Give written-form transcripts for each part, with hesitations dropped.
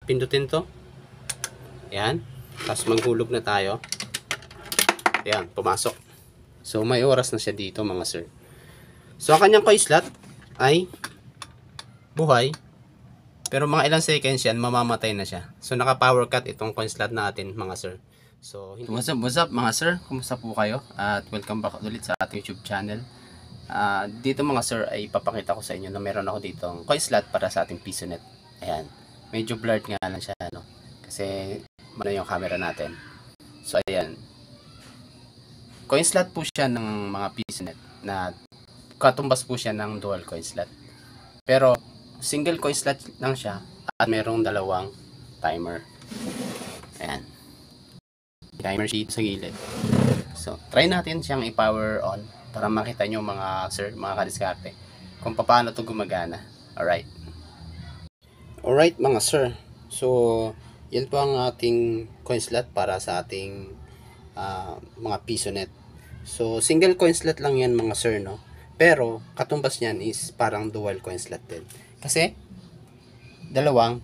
pindutin to. Ayan. Tapos maghulog na tayo. Ayan, pumasok. So may oras na siya dito mga sir. So ang kanyang coin slot ay buhay. Pero mga ilang seconds yan, mamamatay na siya. So naka power cut itong coin slot natin mga sir. So what's up mga sir? Kumusta po kayo? At welcome back ulit sa ating YouTube channel. Dito mga sir ay papakita ko sa inyo na meron ako dito coin slot para sa ating PisoNet. Ayan. Medyo blurred nga lang siya, no? Kasi ano yung camera natin. So ayan. Coin slot po siya ng mga PisoNet na katumbas po siya ng dual coin slot. Pero single coin slot lang siya at merong dalawang timer. Ayan. Timer sheet sa gilid. So try natin siyang i-power on para makita nyo mga sir, mga kadiskarte kung paano ito gumagana. Alright mga sir. So yan po ang ating coin slot para sa ating mga PisoNet. So single coin slot lang yan mga sir, no? Pero katumbas niyan is parang dual coin slot din. Kasi dalawang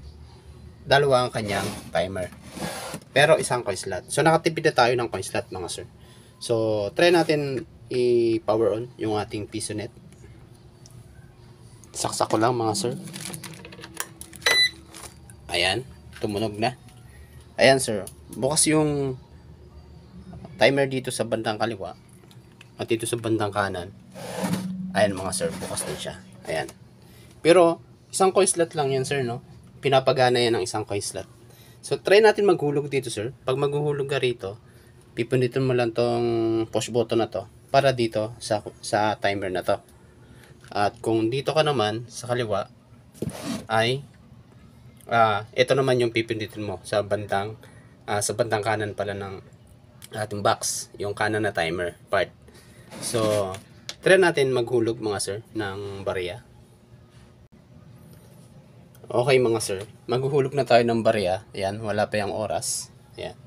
kanyang timer. Pero isang coin slot. So nakatipid na tayo ng coin slot mga sir. So try natin i-power on yung ating PisoNet. Saksak ko lang mga sir. Ayan, tumunog na. Ayan sir, bukas yung timer dito sa bandang kaliwa at dito sa bandang kanan. Ayan mga sir, bukas din siya. Ayan. Pero isang coin slot lang yan sir, no? Pinapagana yan ng isang coin slot. So try natin maghulog dito sir. Pag maghuhulog ka rito, pipindutin mo lang tong push button na to para dito sa timer na to. At kung dito ka naman sa kaliwa ay ito naman yung pipindutin mo sa bandang kanan pala ng ating box, yung kanan na timer part. So try natin maghulog mga sir ng barya. Okay mga sir, maghuhulog na tayo ng barya. Ayan, wala pa yung oras. Ayan.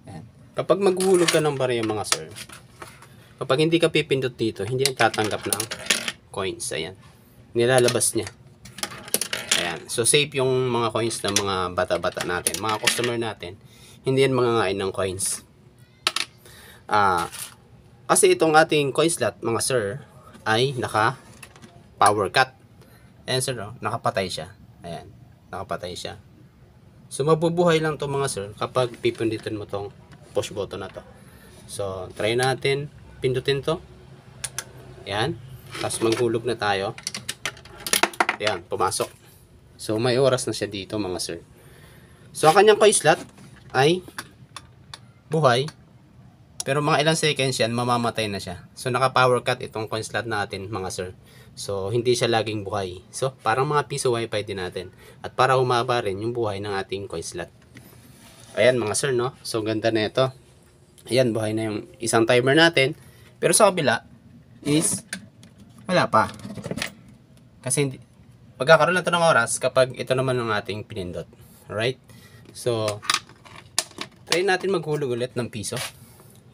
Ayan. Kapag maghuhulog ka ng barya mga sir, kapag hindi ka pipindot dito, hindi yan tatanggap ng coins. Ayan, nilalabas niya. Ayan. So safe yung mga coins ng mga bata-bata natin, mga customer natin. Hindi yan mangangain ng coins. Kasi itong ating coin slot mga sir ay naka power cut. Ayan sir, no? Nakapatay siya. Ayan, nakapatay siya. So mabubuhay lang to mga sir kapag pipindutin mo tong push button na to. So try natin pindutin to. Ayan. Tapos maghulog na tayo. Ayan, pumasok. So may oras na siya dito mga sir. So ang kanyang coin slot ay buhay. Pero mga ilang seconds yan, mamamatay na siya. So naka power cut itong coin slot natin mga sir. So hindi siya laging buhay. So parang mga piso wifi din natin. At para humaba rin yung buhay ng ating coin slot. Ayan mga sir, no? So ganda na ito. Ayan, buhay na yung isang timer natin. Pero sa kabila is wala pa. Kasi hindi, magkakaroon na ito ng oras kapag ito naman ang ating pinindot. Alright? So try natin maghulog ulit ng piso.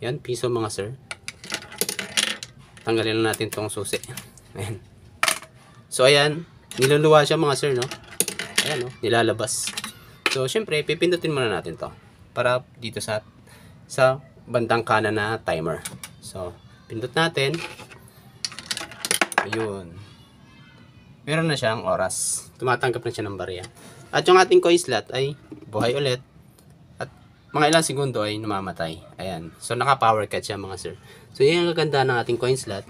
Yan, piso mga sir. Tanggalin lang natin tong susi. Ayan. So ayan, niluluwa siya mga sir, no? Ayan, no? Nilalabas. So syempre, pipindutin muna natin to para dito sa bandang kanan na timer. So pindot natin. Ayun. Meron na siyang oras. Tumatanggap na siya ng barya. At yung ating coin slot ay buhay ulit. At mga ilang segundo ay namamatay. Ayan. So naka power cut siya mga sir. So yan ang gaganda ng ating coin slot.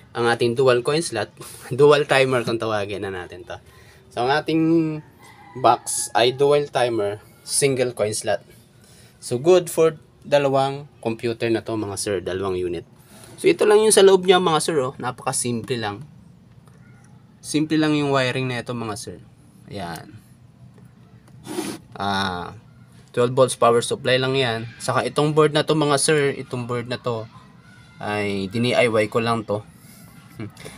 Ang ating dual coin slot, dual timer kung tawagin na natin to. So ang ating box ay dual timer, single coin slot. So good for dalawang computer na to mga sir, dalawang unit. So ito lang yung sa loob niya mga sir, oh. Napaka-simple lang. Simple lang yung wiring na ito mga sir. Ayan. 12 volts power supply lang yan. Saka itong board na to mga sir, itong board na to ay DIY ko lang to.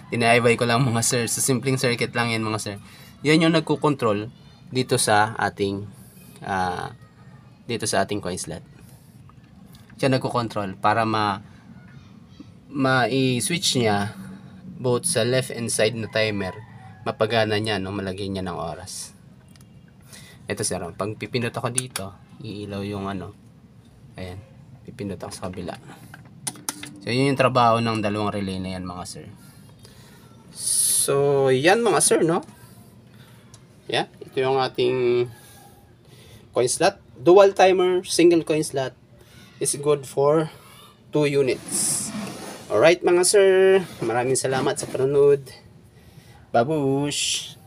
DIY ko lang mga sir. So simpleng circuit lang yan mga sir. Yan yung nagko-control dito sa ating coin slot. Siya nagko-control para ma-switch niya both sa left and side na timer, mapagana niya, no, malagyan niya ng oras. Ito sir, pag pipindot ako dito, iilaw yung ano. Ayan, pipindot ako sa kabila. So, yun yung trabaho ng dalawang relay na yan mga sir. So, yan mga sir, no? Yan, ito yung ating coin slot. Dual timer, single coin slot is good for 2 units. Alright mga sir, maraming salamat sa panonood. Babush!